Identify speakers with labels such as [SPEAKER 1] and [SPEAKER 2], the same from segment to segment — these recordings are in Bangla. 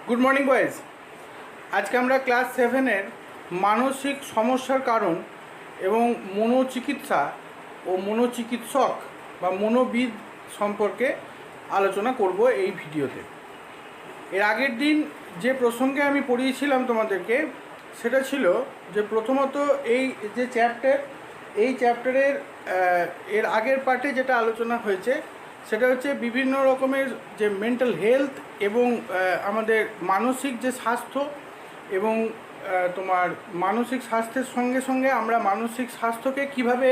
[SPEAKER 1] Good morning boys. আজকে আমরা ক্লাস 7-এর মানসিক সমস্যার কারণ এবং মনোচিকিৎসা ও মনোচিকিৎসক বা মনোবিদ সম্পর্কে আলোচনা করব এই ভিডিওতে। এর আগের দিন যে প্রসঙ্গে আমি পড়িয়েছিলাম তোমাদেরকে সেটা ছিল যে প্রথমত এই যে এই চ্যাপ্টারের এর আগের পার্টে যেটা আলোচনা হয়েছে সেটা হচ্ছে বিভিন্ন রকমের যে মেন্টাল হেলথ এবং আমাদের মানসিক যে স্বাস্থ্য এবং তোমার মানসিক স্বাস্থ্যের সঙ্গে সঙ্গে আমরা মানসিক স্বাস্থ্যকে কিভাবে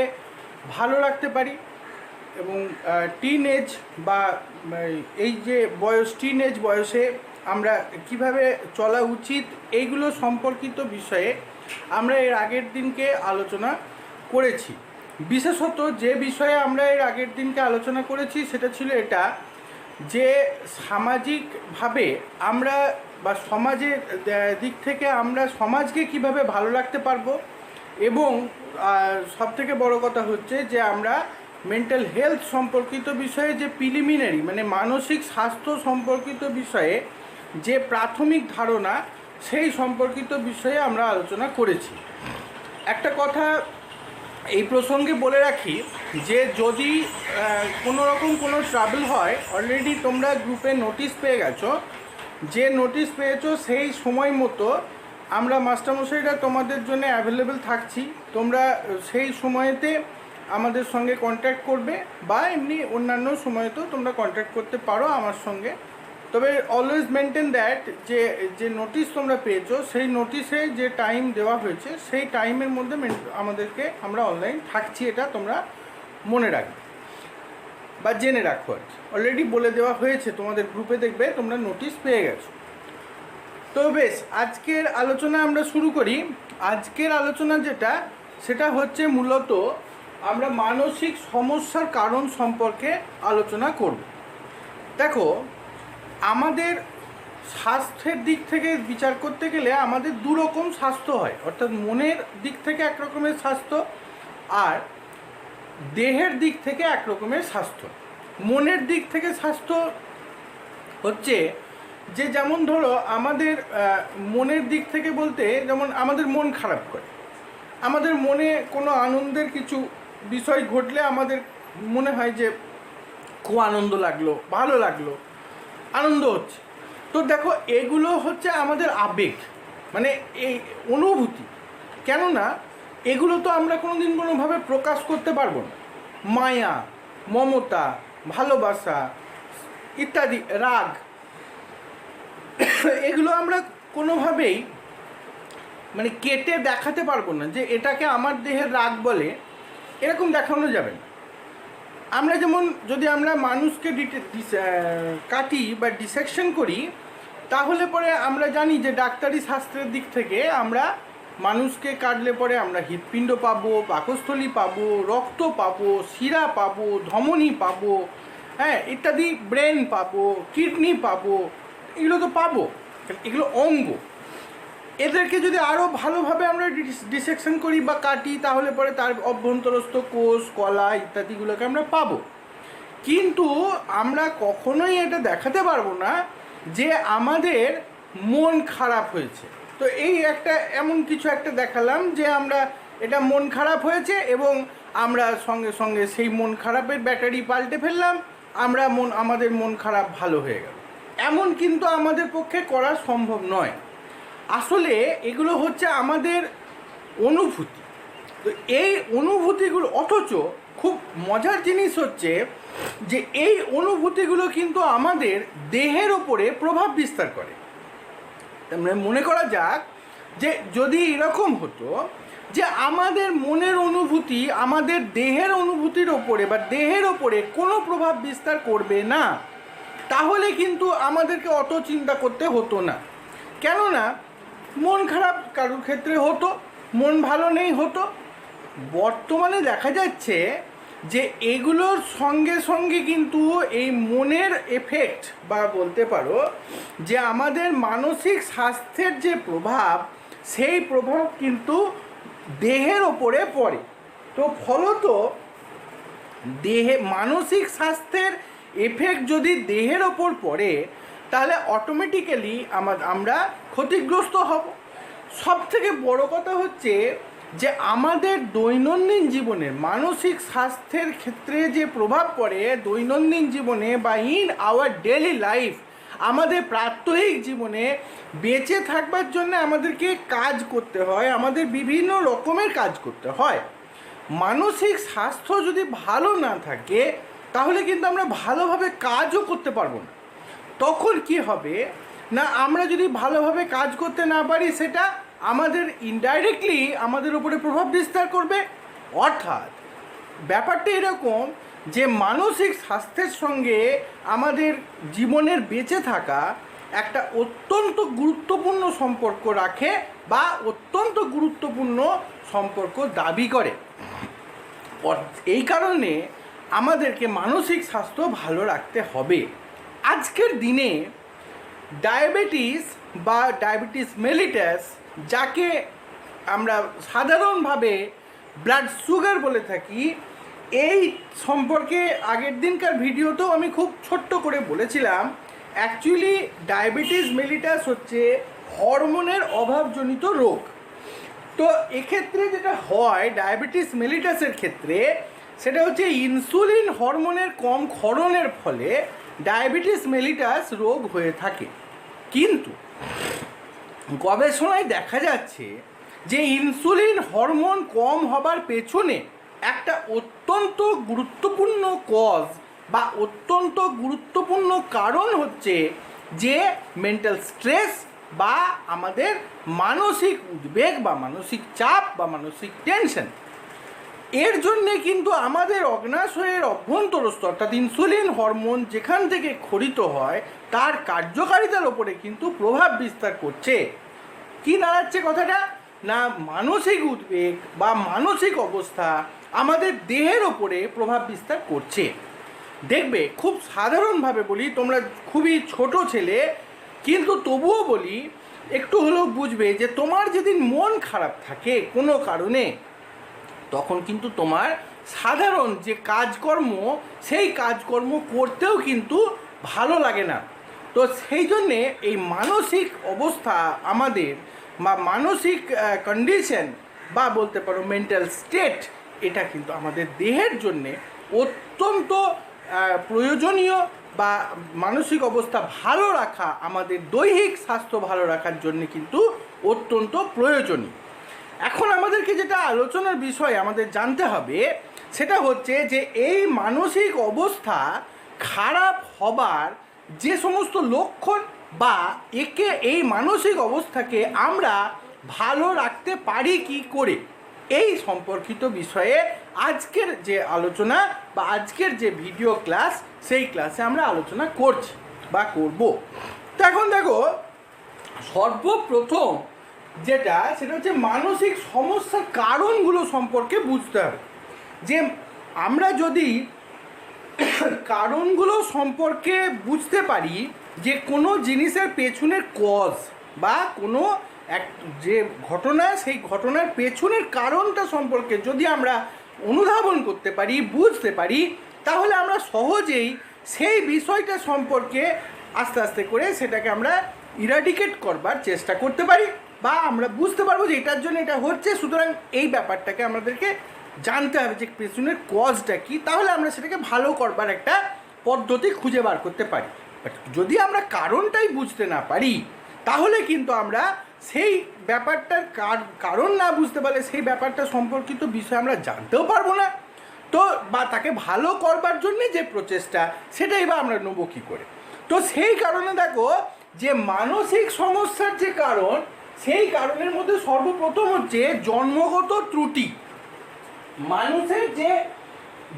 [SPEAKER 1] ভালো রাখতে পারি এবং টিন এজ বা এই যে বয়স টিন এজ বয়সে আমরা কিভাবে চলা উচিত এইগুলো সম্পর্কিত বিষয়ে আমরা এর আগের দিনকে আলোচনা করেছি। বিশেষত যে বিষয়ে আমরা এর আগের দিনকে আলোচনা করেছি সেটা ছিল এটা যে সামাজিকভাবে আমরা বা সমাজের দিক থেকে আমরা সমাজকে কিভাবে ভালো রাখতে পারবো এবং সবথেকে বড় কথা হচ্ছে যে আমরা মেন্টাল হেলথ সম্পর্কিত বিষয়ে যে প্রিলিমিনারি মানে মানসিক স্বাস্থ্য সম্পর্কিত বিষয়ে যে প্রাথমিক ধারণা সেই সম্পর্কিত বিষয়ে আমরা আলোচনা করেছি। একটা কথা এই প্রসঙ্গে বলে রাখি যে যদি কোনো রকম কোনো ট্রাবল হয়, অলরেডি তোমরা গ্রুপে নোটিশ পেয়ে গেছো, যে নোটিশ পেয়েছো সেই সময় মতো আমরা মাস্টারমশাইরা তোমাদের জন্য অ্যাভেলেবেল থাকছি। তোমরা সেই সময়েতে আমাদের সঙ্গে কন্ট্যাক্ট করবে বা এমনি অন্যান্য সময়তেও তোমরা কন্ট্যাক্ট করতে পারো আমার সঙ্গে। তবে অলওয়েজ মেনটেন দ্যাট যে নোটিশ তোমরা পেয়েছো সেই নোটিশে যে টাইম দেওয়া হয়েছে সেই টাইমের মধ্যে আমাদেরকে আমরা অনলাইন থাকছি, এটা তোমরা মনে রাখবে বা জেনে রাখো। আর কি অলরেডি বলে দেওয়া হয়েছে, তোমাদের গ্রুপে দেখবে তোমরা নোটিশ পেয়ে গেছো। তো বেশ, আজকের আলোচনা আমরা শুরু করি। আজকের আলোচনা সেটা হচ্ছে মূলত আমরা মানসিক সমস্যার কারণ সম্পর্কে আলোচনা করব। দেখো, আমাদের স্বাস্থ্যের দিক থেকে বিচার করতে গেলে আমাদের দু রকম স্বাস্থ্য হয়, অর্থাৎ মনের দিক থেকে এক রকমের স্বাস্থ্য আর দেহের দিক থেকে এক রকমের স্বাস্থ্য। মনের দিক থেকে স্বাস্থ্য হচ্ছে যে যেমন ধরো আমাদের মনের দিক থেকে বলতে যেমন আমাদের মন খারাপ করে, আমাদের মনে কোনো আনন্দের কিছু বিষয় ঘটলে আমাদের মনে হয় যে খুব আনন্দ লাগলো, ভালো লাগলো, আনন্দ হচ্ছে। তো দেখো, এগুলো হচ্ছে আমাদের আবেগ, মানে এই অনুভূতি। কেননা এগুলো তো আমরা কোনোদিন কোনোভাবে প্রকাশ করতে পারবো না। মায়া, মমতা, ভালোবাসা ইত্যাদি, রাগ, এগুলো আমরা কোনোভাবেই মানে কেটে দেখাতে পারবো না যে এটাকে আমার দেহের রাগ বলে, এরকম দেখানো যাবে না। আমরা যেমন যদি আমরা মানুষকে কাটি বা ডিসেকশন করি, তাহলে পরে আমরা জানি যে ডাক্তারি শাস্ত্রের দিক থেকে আমরা মানুষকে কাটলে পরে আমরা হৃৎপিণ্ড পাবো, পাকস্থলী পাবো, রক্ত পাবো, শিরা পাবো, ধমনী পাবো, হ্যাঁ ইত্যাদি, ব্রেন পাবো, কিডনি পাবো, এগুলো তো পাবো, এগুলো অঙ্গ। এদেরকে যদি আরও ভালোভাবে আমরা ডিসেকশন করি বা কাটি, তাহলে পরে তার অভ্যন্তরস্থ কোষ, কলা ইত্যাদিগুলোকে আমরা পাবো। কিন্তু আমরা কখনোই এটা দেখাতে পারবো না যে আমাদের মন খারাপ হয়েছে। তো এই একটা এমন কিছু একটা দেখালাম যে আমরা এটা মন খারাপ হয়েছে এবং আমরা সঙ্গে সঙ্গে সেই মন খারাপের ব্যাটারি পাল্টে ফেললাম, আমাদের মন খারাপ ভালো হয়ে গেল। এমন কিন্তু আমাদের পক্ষে করা সম্ভব নয়। আসলে এগুলো হচ্ছে আমাদের অনুভূতি। তো এই অনুভূতিগুলো, অথচ খুব মজার জিনিস হচ্ছে যে এই অনুভূতিগুলো কিন্তু আমাদের দেহের ওপরে প্রভাব বিস্তার করে। মানে মনে করা যাক যে যদি এরকম হতো যে আমাদের মনের অনুভূতি আমাদের দেহের অনুভূতির ওপরে বা দেহের ওপরে কোনো প্রভাব বিস্তার করবে না, তাহলে কিন্তু আমাদেরকে অত চিন্তা করতে হতো না। কেননা মন খারাপ কারোর ক্ষেত্রে হতো, মন ভালো নেই হতো। বর্তমানে দেখা যাচ্ছে যে এগুলোর সঙ্গে সঙ্গে কিন্তু এই মনের এফেক্ট বা বলতে পারো যে আমাদের মানসিক স্বাস্থ্যের যে প্রভাব, সেই প্রভাব কিন্তু দেহের ওপরে পড়ে। তো ফলত মানসিক স্বাস্থ্যের এফেক্ট যদি দেহের ওপর পড়ে, তাহলে অটোমেটিক্যালি আমরা ক্ষতিগ্রস্ত হব। সব থেকে বড় কথা হচ্ছে যে আমাদের দৈনন্দিন জীবনে মানসিক স্বাস্থ্যের ক্ষেত্রে যে প্রভাব পড়ে দৈনন্দিন জীবনে বা ইন আওয়ার ডেলি লাইফ, আমাদের প্রাত্যহিক জীবনে বেঁচে থাকবার জন্য আমাদেরকে কাজ করতে হয়, আমাদের বিভিন্ন রকমের কাজ করতে হয়। মানসিক স্বাস্থ্য যদি ভালো না থাকে তাহলে কিন্তু আমরা ভালোভাবে কাজও করতে পারবো না। তখন কি হবে না, আমরা যদি ভালোভাবে কাজ করতে না পারি সেটা আমাদের ইনডাইরেক্টলি আমাদের উপরে প্রভাব বিস্তার করবে। অর্থাৎ ব্যাপারটা এরকম যে মানসিক স্বাস্থ্যের সঙ্গে আমাদের জীবনের বেঁচে থাকা একটা অত্যন্ত গুরুত্বপূর্ণ সম্পর্ক রাখে বা অত্যন্ত গুরুত্বপূর্ণ সম্পর্ক দাবি করে। এই কারণে আমাদেরকে মানসিক স্বাস্থ্য ভালো রাখতে হবে। আজকের দিনে ডায়াবেটিস মেলিটাস, যাকে আমরা সাধারণভাবে ব্লাড সুগার বলে থাকি, এই সম্পর্কে আগের দিনকার ভিডিওতেও আমি খুব ছোট্ট করে বলেছিলাম। অ্যাকচুয়ালি ডায়াবেটিস মেলিটাস হচ্ছে হরমোনের অভাবজনিত রোগ। তো এক্ষেত্রে যেটা হয় ডায়াবেটিস মেলিটাসের ক্ষেত্রে, সেটা হচ্ছে ইনসুলিন হরমোনের কম ক্ষরণের ফলে ডায়াবেটিস মেলিটাস রোগ হয়ে থাকে। কিন্তু গবেষণায় দেখা যাচ্ছে যে ইনসুলিন হরমোন কম হবার পেছনে একটা অত্যন্ত গুরুত্বপূর্ণ কজ বা অত্যন্ত গুরুত্বপূর্ণ কারণ হচ্ছে যে মেন্টাল স্ট্রেস বা আমাদের মানসিক উদ্বেগ বা মানসিক চাপ বা মানসিক টেনশন। এর জন্যে কিন্তু আমাদের অগ্নাশয়ের অভ্যন্তরস্থ অর্থাৎ ইনসুলিন হরমোন যেখান থেকে ক্ষরিত হয় তার কার্যকারিতার ওপরে কিন্তু প্রভাব বিস্তার করছে। কি দাঁড়াচ্ছে কথাটা না, মানসিক উদ্বেগ বা মানসিক অবস্থা আমাদের দেহের ওপরে প্রভাব বিস্তার করছে। দেখবে খুব সাধারণভাবে বলি, তোমরা খুবই ছোট ছেলে কিন্তু তবুও বলি, একটু হলেও বুঝবে যে তোমার যেদিন মন খারাপ থাকে কোনো কারণে, তখন কিন্তু তোমার সাধারণ যে কাজকর্ম সেই কাজকর্ম করতেও কিন্তু ভালো লাগে না। তো সেই জন্যে এই মানসিক অবস্থা আমাদের বা মানসিক কন্ডিশন বা বলতে পারো মেন্টাল স্টেট, এটা কিন্তু আমাদের দেহের জন্যে অত্যন্ত প্রয়োজনীয় বা মানসিক অবস্থা ভালো রাখা আমাদের দৈহিক স্বাস্থ্য ভালো রাখার জন্য কিন্তু অত্যন্ত প্রয়োজনীয়। এখন আমাদেরকে যেটা আলোচনার বিষয় আমাদের জানতে হবে সেটা হচ্ছে যে এই মানসিক অবস্থা খারাপ হবার যে সমস্ত লক্ষণ বা এই মানসিক অবস্থাকে আমরা ভালো রাখতে পারি কি করে, এই সম্পর্কিত বিষয়ে আজকের যে আলোচনা বা আজকের যে ভিডিও ক্লাস সেই ক্লাসে আমরা আলোচনা করছি বা করব। তো এখন দেখো, সর্বপ্রথম যেটা সেটা হচ্ছে মানসিক সমস্যার কারণগুলো সম্পর্কে বুঝতে হবে। যে আমরা যদি কারণগুলো সম্পর্কে বুঝতে পারি যে কোনো জিনিসের পেছনের কজ বা কোনো যে ঘটনা সেই ঘটনার পেছনের কারণটা সম্পর্কে যদি আমরা অনুধাবন করতে পারি, বুঝতে পারি, তাহলে আমরা সহজেই সেই বিষয়টা সম্পর্কে আস্তে আস্তে করে সেটাকে আমরা ইরাডিকেট করবার চেষ্টা করতে পারি বা আমরা বুঝতে পারবো যে এটার জন্য এটা হচ্ছে। সুতরাং এই ব্যাপারটাকে আমাদেরকে জানতে হবে যে পেছনের কজটা কী, তাহলে আমরা সেটাকে ভালো করবার একটা পদ্ধতি খুঁজে বার করতে পারি। বাট যদি আমরা কারণটাই বুঝতে না পারি তাহলে কিন্তু আমরা সেই ব্যাপারটার কারণ না বুঝতে পারলে সেই ব্যাপারটা সম্পর্কিত বিষয় আমরা জানতেও পারবো না। তো বা তাকে ভালো করবার জন্যে যে প্রচেষ্টা সেটাই বা আমরা নেবো কী করে। তো সেই কারণে দেখো যে মানসিক সমস্যার যে কারণ, সেই কারণের মধ্যে সর্বপ্রথম হচ্ছে জন্মগত ত্রুটি। মানুষের যে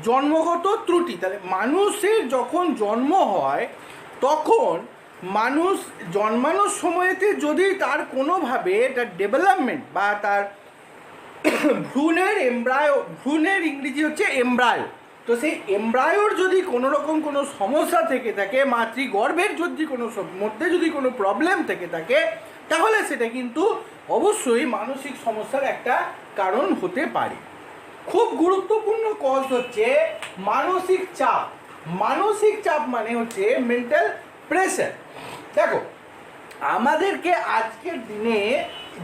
[SPEAKER 1] জন্মগত ত্রুটি, তাহলে মানুষের যখন জন্ম হয় তখন মানুষ জন্মানোর সময়তে যদি তার কোনোভাবে তার ডেভেলপমেন্ট বা তার ভ্রূণের ইংরেজি হচ্ছে এমব্রায়ো, তো সেই এমব্রায়োর যদি কোনো রকম কোনো সমস্যা থেকে থাকে, মাতৃগর্ভের যদি মধ্যে যদি কোনো প্রবলেম থেকে থাকে, তাহলে সেটা কিন্তু অবশ্যই মানসিক সমস্যার একটা কারণ হতে পারে। খুব গুরুত্বপূর্ণ কজ হচ্ছে মানসিক চাপ। মানসিক চাপ মানে হচ্ছে মেন্টাল প্রেশার। দেখো, আমাদেরকে আজকের দিনে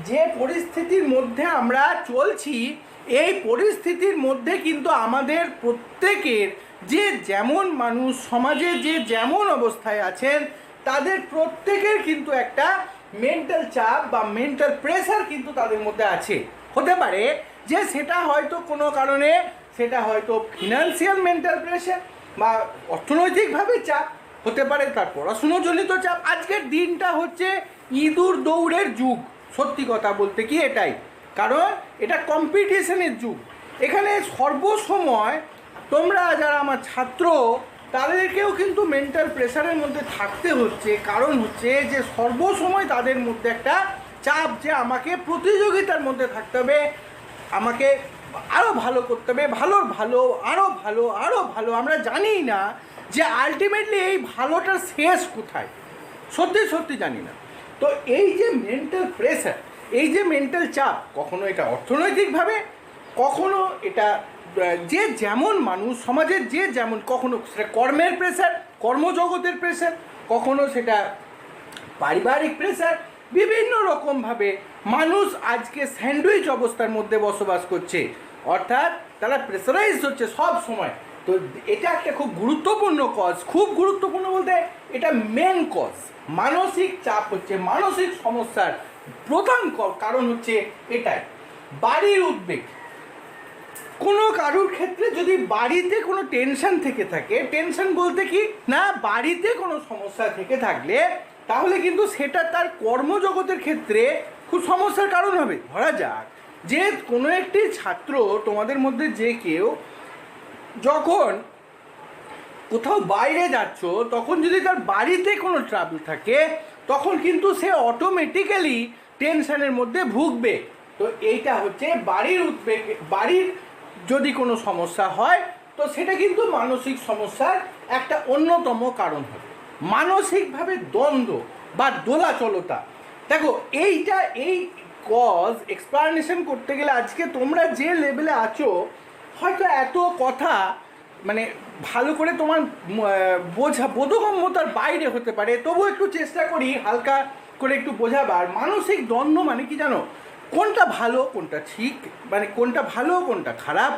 [SPEAKER 1] যে পরিস্থিতির মধ্যে আমরা চলছি, এই পরিস্থিতির মধ্যে কিন্তু আমাদের প্রত্যেকের যে যেমন মানুষ সমাজে যে যেমন অবস্থায় আছেন, তাদের প্রত্যেকের কিন্তু একটা মেন্টাল চাপ বা মেন্টাল প্রেশার কিন্তু তাদের মধ্যে আছে। হতে পারে যে সেটা হয়তো কোনো কারণে, সেটা হয়তো ফিনান্সিয়াল মেন্টাল প্রেশার বা অর্থনৈতিকভাবে চাপ, হতে পারে তার পড়াশুনোজনিত চাপ। আজকের দিনটা হচ্ছে ইঁদুর দৌড়ের যুগ, সত্যি কথা বলতে কি এটাই, কারণ এটা কম্পিটিশনের যুগ। এখানে সর্বসময় তোমরা যারা আমার ছাত্র, তাদেরকেও কিন্তু মেন্টাল প্রেশারের মধ্যে থাকতে হচ্ছে, কারণ হচ্ছে যে সর্বসময় তাদের মধ্যে একটা চাপ যে আমাকে প্রতিযোগিতার মধ্যে থাকতে হবে, আমাকে আরও ভালো করতে হবে, ভালোর ভালো, আরও ভালো, আরও ভালো। আমরা জানি না যে আলটিমেটলি এই ভালোটার শেষ কোথায়, সত্যি সত্যি জানি না। তো এই যে মেন্টাল প্রেশার, এই যে মেন্টাল চাপ, কখনো এটা অর্থনৈতিকভাবে, কখনো এটা যে যেমন মানুষ সমাজের যে যেমন, কখনো সেটা কর্মের প্রেশার, কর্মজগতের প্রেশার, কখনো সেটা পারিবারিক প্রেশার, বিভিন্ন রকমভাবে মানুষ আজকে স্যান্ডউইচ অবস্থার মধ্যে বসবাস করছে, অর্থাৎ তারা প্রেসারাইজ হচ্ছে সব সময়। তো এটা একটা খুব গুরুত্বপূর্ণ কজ, খুব গুরুত্বপূর্ণ বলতে এটা মেন কজ। মানসিক চাপ হচ্ছে মানসিক সমস্যার প্রধান কারণ হচ্ছে এটাই, বাড়ির উদ্বেগ। কোনো কারুর ক্ষেত্রে যদি বাড়িতে কোনো টেনশন থেকে থাকে, টেনশন বলতে কি না, বাড়িতে কোনো সমস্যা থেকে থাকলে তাহলে কিন্তু সেটা তার কর্মজগতের ক্ষেত্রে খুব সমস্যার কারণ হবে। ধরা যাক যে কোনো একটি ছাত্র, তোমাদের মধ্যে যে কেউ যখন কোথাও বাইরে যাচ্ছ, তখন যদি তার বাড়িতে কোনো ট্রাবল থাকে, তখন কিন্তু সে অটোমেটিক্যালি টেনশনের মধ্যে ভুগবে। তো এইটা হচ্ছে বাড়ির উদ্বেগ। বাড়ির যদি কোনো সমস্যা হয়, তো সেটা কিন্তু মানসিক সমস্যার একটা অন্যতম কারণ হবে। মানসিকভাবে দ্বন্দ্ব বা দোলাচলতা। দেখো, এই কজ এক্সপ্লানেশন করতে গেলে আজকে তোমরা যে লেভেলে আছো, হয়তো এত কথা মানে ভালো করে তোমার বোধগম্যতার বাইরে হতে পারে, তবু একটু চেষ্টা করি হালকা করে একটু বোঝাবার। মানসিক দ্বন্দ্ব মানে কি জানো? কোনটা ভালো কোনটা ঠিক, মানে কোনটা ভালো কোনটা খারাপ।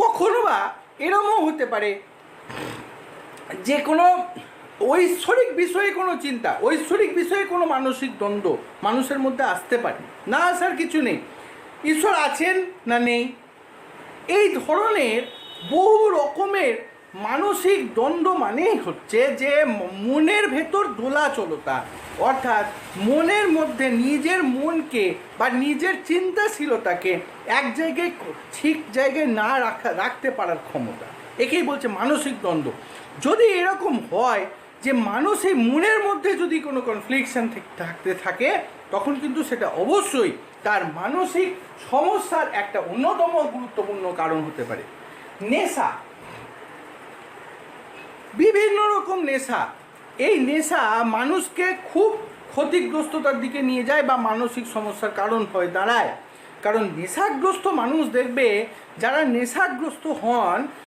[SPEAKER 1] কখনো বা এরমও হতে পারে যে কোনো ঐশ্বরিক বিষয়ে কোনো চিন্তা, ঐশ্বরিক বিষয়ে কোনো মানসিক দ্বন্দ্ব মানুষের মধ্যে আসতে পারে, না আসার কিছু নেই। ঈশ্বর আছেন না নেই, এই ধরনের বহু রকমের মানসিক দ্বন্দ্ব মানেই হচ্ছে যে মনের ভেতর দোলাচলতা, অর্থাৎ মনের মধ্যে নিজের মনকে বা নিজের চিন্তাশীলতাকে এক জায়গায় ঠিক জায়গায় না রাখতে পারার ক্ষমতা, একেই বলছে মানসিক দ্বন্দ্ব। যদি এরকম হয় যে মানুষের মনের মধ্যে যদি কোনো কনফ্লিকশন থাকতে থাকে, তখন কিন্তু সেটা অবশ্যই তার মানসিক সমস্যার একটা অন্যতম গুরুত্বপূর্ণ কারণ হতে পারে। নেশা, বিভিন্ন রকম নেশা, এই নেশা মানুষকে খুব ক্ষতিগ্রস্ততার দিকে নিয়ে যায় বা মানসিক সমস্যার কারণ হয়ে দাঁড়ায়। কারণ নেশাগ্রস্ত মানুষ দেখবে, যারা নেশাগ্রস্ত হন